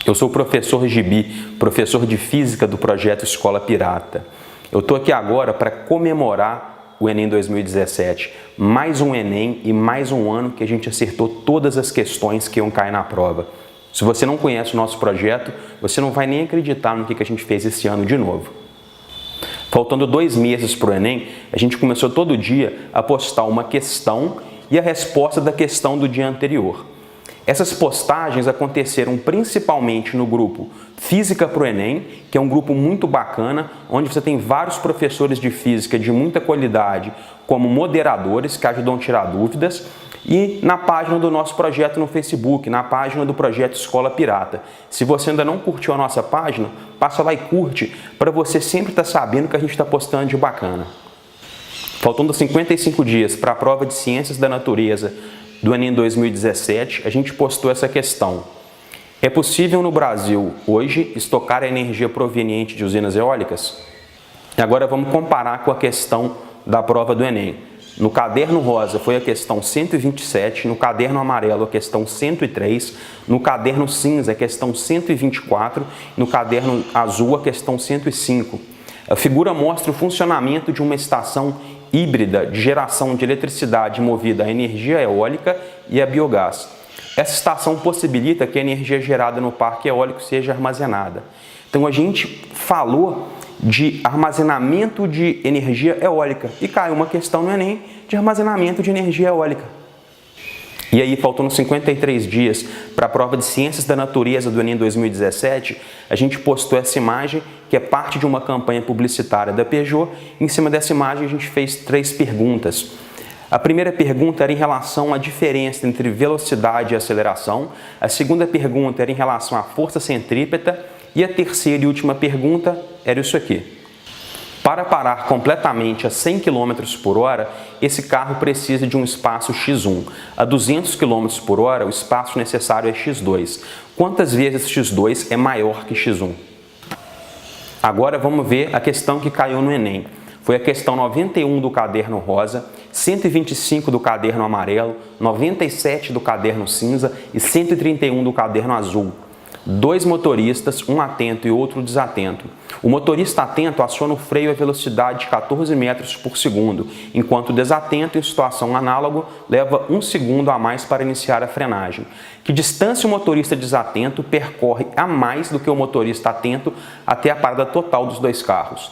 Eu sou o professor Gibi, professor de Física do projeto Escola Pirata. Eu estou aqui agora para comemorar o Enem 2017. Mais um Enem e mais um ano que a gente acertou todas as questões que iam cair na prova. Se você não conhece o nosso projeto, você não vai nem acreditar no que a gente fez esse ano de novo. Faltando 2 meses para o Enem, a gente começou todo dia a postar uma questão e a resposta da questão do dia anterior. Essas postagens aconteceram principalmente no grupo Física para o Enem, que é um grupo muito bacana, onde você tem vários professores de física de muita qualidade como moderadores que ajudam a tirar dúvidas, e na página do nosso projeto no Facebook, na página do projeto Escola Pirata. Se você ainda não curtiu a nossa página, passa lá e curte, para você sempre estar sabendo que a gente está postando de bacana. Faltando 55 dias para a prova de Ciências da Natureza do Enem 2017, a gente postou essa questão. É possível no Brasil, hoje, estocar a energia proveniente de usinas eólicas? E agora vamos comparar com a questão da prova do Enem. No caderno rosa foi a questão 127, no caderno amarelo a questão 103, no caderno cinza a questão 124, no caderno azul a questão 105. A figura mostra o funcionamento de uma estação híbrida de geração de eletricidade movida a energia eólica e a biogás. Essa estação possibilita que a energia gerada no parque eólico seja armazenada. Então a gente falou de armazenamento de energia eólica e caiu uma questão no Enem de armazenamento de energia eólica. E aí, faltando 53 dias para a prova de Ciências da Natureza do Enem 2017, a gente postou essa imagem, que é parte de uma campanha publicitária da Peugeot. Em cima dessa imagem, a gente fez 3 perguntas. A primeira pergunta era em relação à diferença entre velocidade e aceleração. A segunda pergunta era em relação à força centrípeta. E a terceira e última pergunta era isso aqui. Para parar completamente a 100 km por hora, esse carro precisa de um espaço x1. A 200 km por hora, o espaço necessário é x2. Quantas vezes x2 é maior que x1? Agora vamos ver a questão que caiu no Enem. Foi a questão 91 do caderno rosa, 125 do caderno amarelo, 97 do caderno cinza e 131 do caderno azul. 2 motoristas, um atento e outro desatento. O motorista atento aciona o freio a velocidade de 14 metros por segundo, enquanto o desatento, em situação análoga, leva 1 segundo a mais para iniciar a frenagem. Que distância o motorista desatento percorre a mais do que o motorista atento até a parada total dos 2 carros?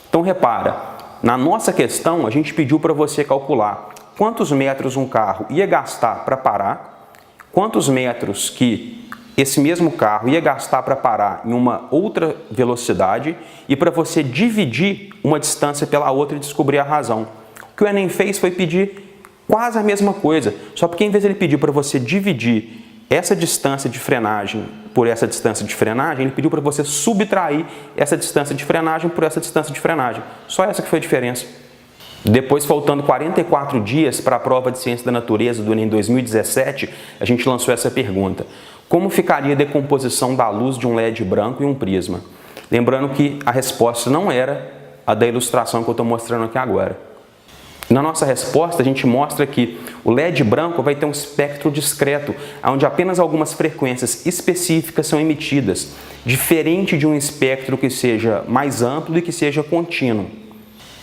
Então repara, na nossa questão a gente pediu para você calcular quantos metros um carro ia gastar para parar, quantos metros que esse mesmo carro ia gastar para parar em uma outra velocidade e para você dividir uma distância pela outra e descobrir a razão. O que o Enem fez foi pedir quase a mesma coisa, só porque em vez de ele pedir para você dividir essa distância de frenagem por essa distância de frenagem, ele pediu para você subtrair essa distância de frenagem por essa distância de frenagem. Só essa que foi a diferença. Depois, faltando 44 dias para a prova de Ciência da Natureza do Enem 2017, a gente lançou essa pergunta. Como ficaria a decomposição da luz de um LED branco e um prisma? Lembrando que a resposta não era a da ilustração que eu estou mostrando aqui agora. Na nossa resposta, a gente mostra que o LED branco vai ter um espectro discreto, onde apenas algumas frequências específicas são emitidas, diferente de um espectro que seja mais amplo e que seja contínuo.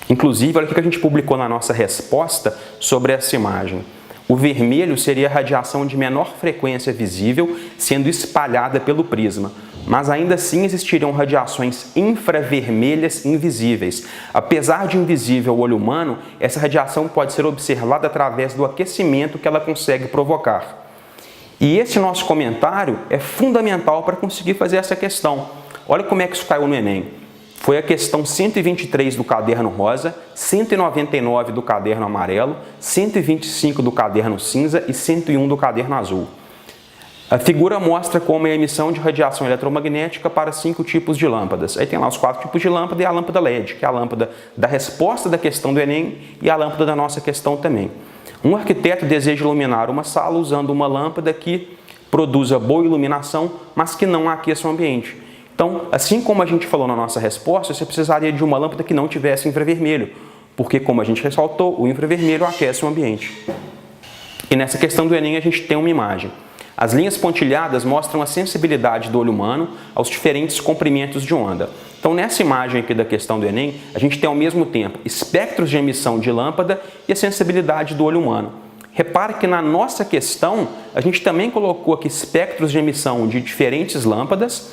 Inclusive, olha o que a gente publicou na nossa resposta sobre essa imagem. O vermelho seria a radiação de menor frequência visível sendo espalhada pelo prisma, mas ainda assim existiriam radiações infravermelhas invisíveis. Apesar de invisível ao olho humano, essa radiação pode ser observada através do aquecimento que ela consegue provocar. E esse nosso comentário é fundamental para conseguir fazer essa questão. Olha como é que isso caiu no Enem. Foi a questão 123 do caderno rosa, 199 do caderno amarelo, 125 do caderno cinza e 101 do caderno azul. A figura mostra como é a emissão de radiação eletromagnética para 5 tipos de lâmpadas. Aí tem lá os 4 tipos de lâmpada e a lâmpada LED, que é a lâmpada da resposta da questão do Enem e a lâmpada da nossa questão também. Um arquiteto deseja iluminar uma sala usando uma lâmpada que produza boa iluminação, mas que não aqueça o ambiente. Então, assim como a gente falou na nossa resposta, você precisaria de uma lâmpada que não tivesse infravermelho, porque, como a gente ressaltou, o infravermelho aquece o ambiente. E nessa questão do Enem a gente tem uma imagem. As linhas pontilhadas mostram a sensibilidade do olho humano aos diferentes comprimentos de onda. Então, nessa imagem aqui da questão do Enem, a gente tem ao mesmo tempo espectros de emissão de lâmpada e a sensibilidade do olho humano. Repare que na nossa questão, a gente também colocou aqui espectros de emissão de diferentes lâmpadas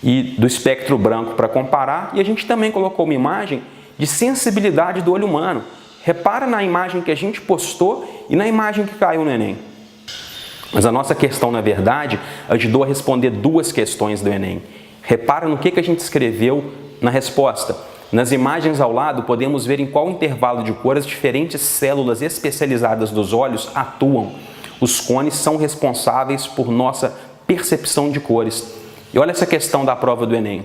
e do espectro branco para comparar, e a gente também colocou uma imagem de sensibilidade do olho humano. Repara na imagem que a gente postou e na imagem que caiu no Enem. Mas a nossa questão, na verdade, ajudou a responder duas questões do Enem. Repara no que a gente escreveu na resposta. Nas imagens ao lado, podemos ver em qual intervalo de cor as diferentes células especializadas dos olhos atuam. Os cones são responsáveis por nossa percepção de cores. E olha essa questão da prova do Enem.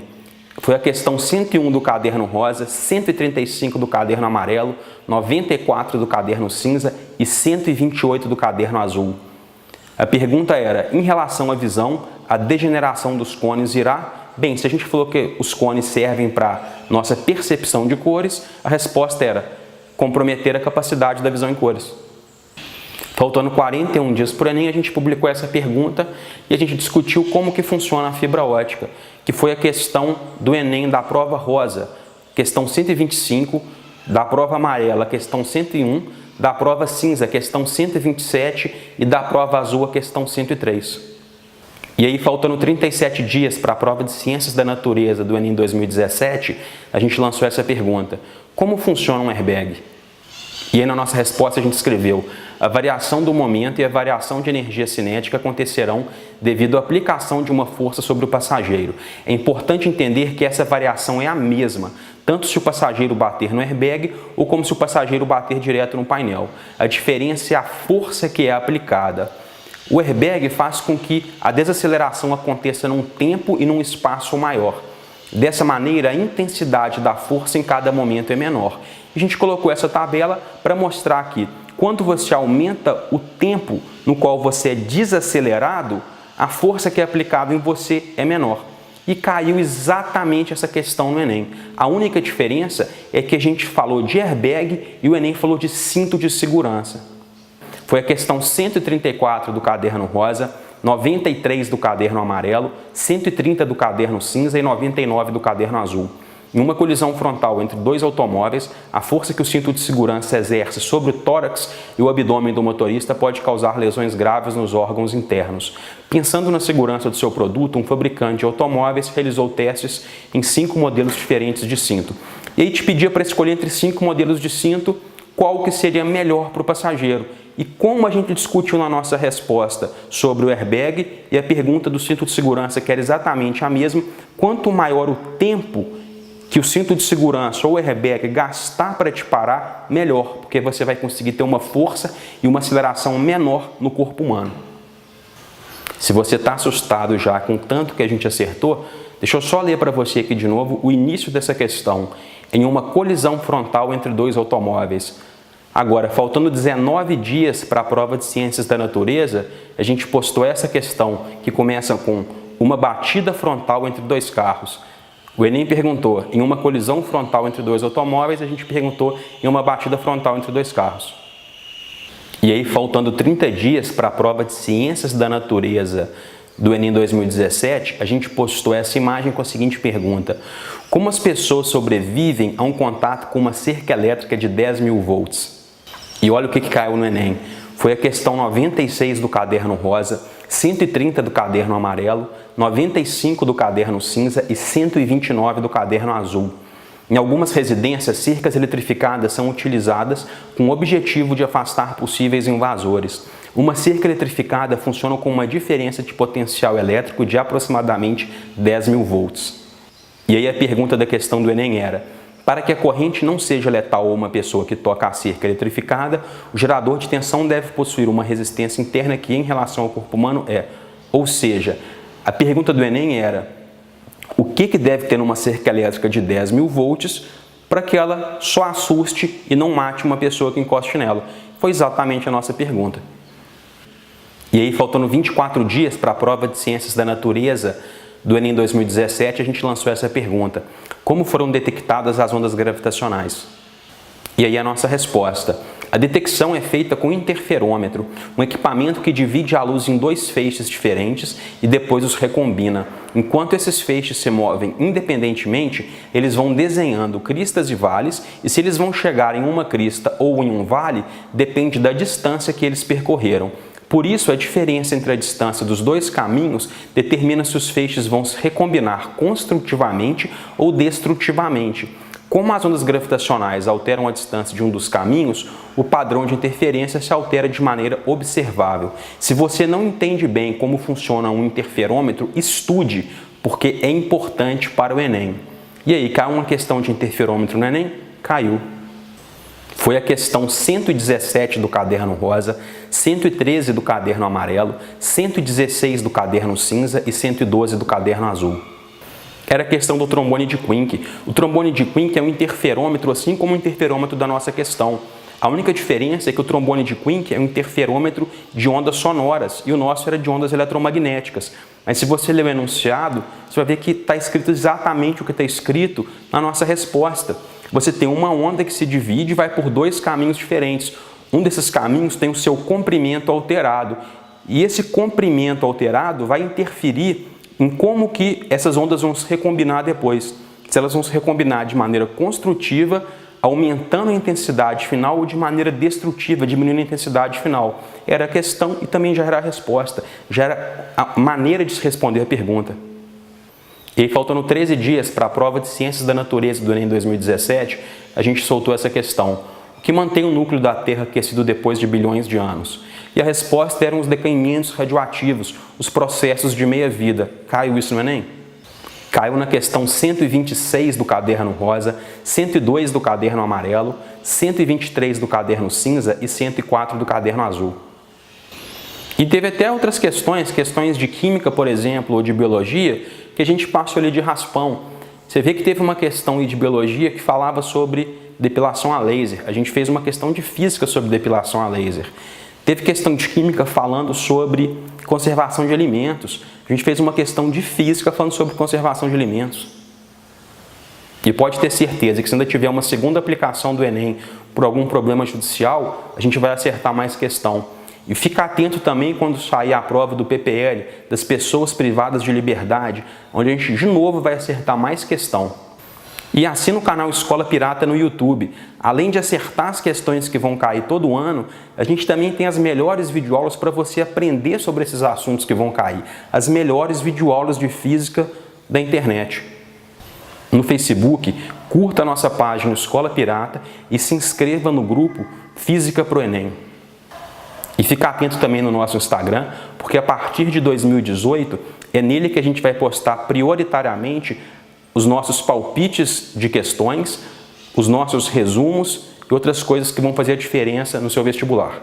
Foi a questão 101 do caderno rosa, 135 do caderno amarelo, 94 do caderno cinza e 128 do caderno azul. A pergunta era, em relação à visão, a degeneração dos cones irá... Bem, se a gente falou que os cones servem para nossa percepção de cores, a resposta era comprometer a capacidade da visão em cores. Faltando 41 dias para o Enem, a gente publicou essa pergunta e a gente discutiu como que funciona a fibra ótica, que foi a questão do Enem da prova rosa, questão 125, da prova amarela, questão 101, da prova cinza, questão 127 e da prova azul, a questão 103. E aí, faltando 37 dias para a prova de Ciências da Natureza do Enem 2017, a gente lançou essa pergunta: como funciona um airbag? E aí, na nossa resposta, a gente escreveu: a variação do momento e a variação de energia cinética acontecerão devido à aplicação de uma força sobre o passageiro. É importante entender que essa variação é a mesma, tanto se o passageiro bater no airbag ou como se o passageiro bater direto no painel. A diferença é a força que é aplicada. O airbag faz com que a desaceleração aconteça num tempo e num espaço maior. Dessa maneira, a intensidade da força em cada momento é menor. A gente colocou essa tabela para mostrar que, quando você aumenta o tempo no qual você é desacelerado, a força que é aplicada em você é menor. E caiu exatamente essa questão no Enem. A única diferença é que a gente falou de airbag e o Enem falou de cinto de segurança. Foi a questão 134 do caderno rosa, 93 do caderno amarelo, 130 do caderno cinza e 99 do caderno azul. Em uma colisão frontal entre dois automóveis, a força que o cinto de segurança exerce sobre o tórax e o abdômen do motorista pode causar lesões graves nos órgãos internos. Pensando na segurança do seu produto, um fabricante de automóveis realizou testes em 5 modelos diferentes de cinto. E aí te pedia para escolher entre 5 modelos de cinto qual que seria melhor para o passageiro. E como a gente discutiu na nossa resposta sobre o airbag e a pergunta do cinto de segurança, que era exatamente a mesma, quanto maior o tempo que o cinto de segurança ou o airbag gastar para te parar, melhor, porque você vai conseguir ter uma força e uma aceleração menor no corpo humano. Se você está assustado já com o tanto que a gente acertou, deixa eu só ler para você aqui de novo o início dessa questão. Em uma colisão frontal entre dois automóveis. Agora, faltando 19 dias para a prova de Ciências da Natureza, a gente postou essa questão que começa com uma batida frontal entre dois carros. O Enem perguntou em uma colisão frontal entre dois automóveis, a gente perguntou em uma batida frontal entre dois carros. E aí, faltando 30 dias para a prova de Ciências da Natureza do Enem 2017, a gente postou essa imagem com a seguinte pergunta: como as pessoas sobrevivem a um contato com uma cerca elétrica de 10.000 volts? E olha o que caiu no Enem. Foi a questão 96 do caderno rosa, 130 do caderno amarelo, 95 do caderno cinza e 129 do caderno azul. Em algumas residências, cercas eletrificadas são utilizadas com o objetivo de afastar possíveis invasores. Uma cerca eletrificada funciona com uma diferença de potencial elétrico de aproximadamente 10.000 volts. E aí a pergunta da questão do Enem era: para que a corrente não seja letal a uma pessoa que toca a cerca eletrificada, o gerador de tensão deve possuir uma resistência interna que, em relação ao corpo humano, é. Ou seja, a pergunta do Enem era: o que deve ter numa cerca elétrica de 10.000 volts para que ela só assuste e não mate uma pessoa que encoste nela? Foi exatamente a nossa pergunta. E aí, faltando 24 dias para a prova de Ciências da Natureza do Enem 2017, a gente lançou essa pergunta: como foram detectadas as ondas gravitacionais? E aí a nossa resposta: A detecção é feita com interferômetro, um equipamento que divide a luz em dois feixes diferentes e depois os recombina. Enquanto esses feixes se movem independentemente, eles vão desenhando cristas e vales, e se eles vão chegar em uma crista ou em um vale, depende da distância que eles percorreram. Por isso, a diferença entre a distância dos dois caminhos determina se os feixes vão se recombinar construtivamente ou destrutivamente. Como as ondas gravitacionais alteram a distância de um dos caminhos, o padrão de interferência se altera de maneira observável. Se você não entende bem como funciona um interferômetro, estude, porque é importante para o Enem. E aí, caiu uma questão de interferômetro no Enem? Caiu. Foi a questão 117 do caderno rosa, 113 do caderno amarelo, 116 do caderno cinza e 112 do caderno azul. Era a questão do trombone de Quink. O trombone de Quink é um interferômetro, assim como o interferômetro da nossa questão. A única diferença é que o trombone de Quink é um interferômetro de ondas sonoras e o nosso era de ondas eletromagnéticas. Mas se você ler o enunciado, você vai ver que está escrito exatamente o que está escrito na nossa resposta. Você tem uma onda que se divide e vai por dois caminhos diferentes. Um desses caminhos tem o seu comprimento alterado. E esse comprimento alterado vai interferir em como que essas ondas vão se recombinar depois. Se elas vão se recombinar de maneira construtiva, aumentando a intensidade final, ou de maneira destrutiva, diminuindo a intensidade final. Era a questão e também já era a resposta. Já era a maneira de se responder a pergunta. E aí, faltando 13 dias para a prova de Ciências da Natureza do Enem 2017, a gente soltou essa questão. O que mantém o núcleo da Terra aquecido depois de bilhões de anos? E a resposta eram os decaimientos radioativos, os processos de meia-vida. Caiu isso no Enem? Caiu na questão 126 do caderno rosa, 102 do caderno amarelo, 123 do caderno cinza e 104 do caderno azul. E teve até outras questões de química, por exemplo, ou de biologia, que a gente passou ali de raspão. Você vê que teve uma questão de biologia que falava sobre depilação a laser. A gente fez uma questão de física sobre depilação a laser. Teve questão de química falando sobre conservação de alimentos. A gente fez uma questão de física falando sobre conservação de alimentos. E pode ter certeza que se ainda tiver uma segunda aplicação do Enem por algum problema judicial, a gente vai acertar mais questão. E fica atento também quando sair a prova do PPL, das pessoas privadas de liberdade, onde a gente de novo vai acertar mais questão. E assina o canal Escola Pirata no YouTube. Além de acertar as questões que vão cair todo ano, a gente também tem as melhores videoaulas para você aprender sobre esses assuntos que vão cair. As melhores videoaulas de física da internet. No Facebook, curta a nossa página Escola Pirata e se inscreva no grupo Física pro Enem. E fica atento também no nosso Instagram, porque a partir de 2018 é nele que a gente vai postar prioritariamente os nossos palpites de questões, os nossos resumos e outras coisas que vão fazer a diferença no seu vestibular.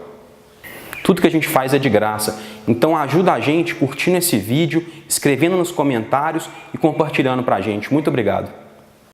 Tudo que a gente faz é de graça, então ajuda a gente curtindo esse vídeo, escrevendo nos comentários e compartilhando pra gente. Muito obrigado!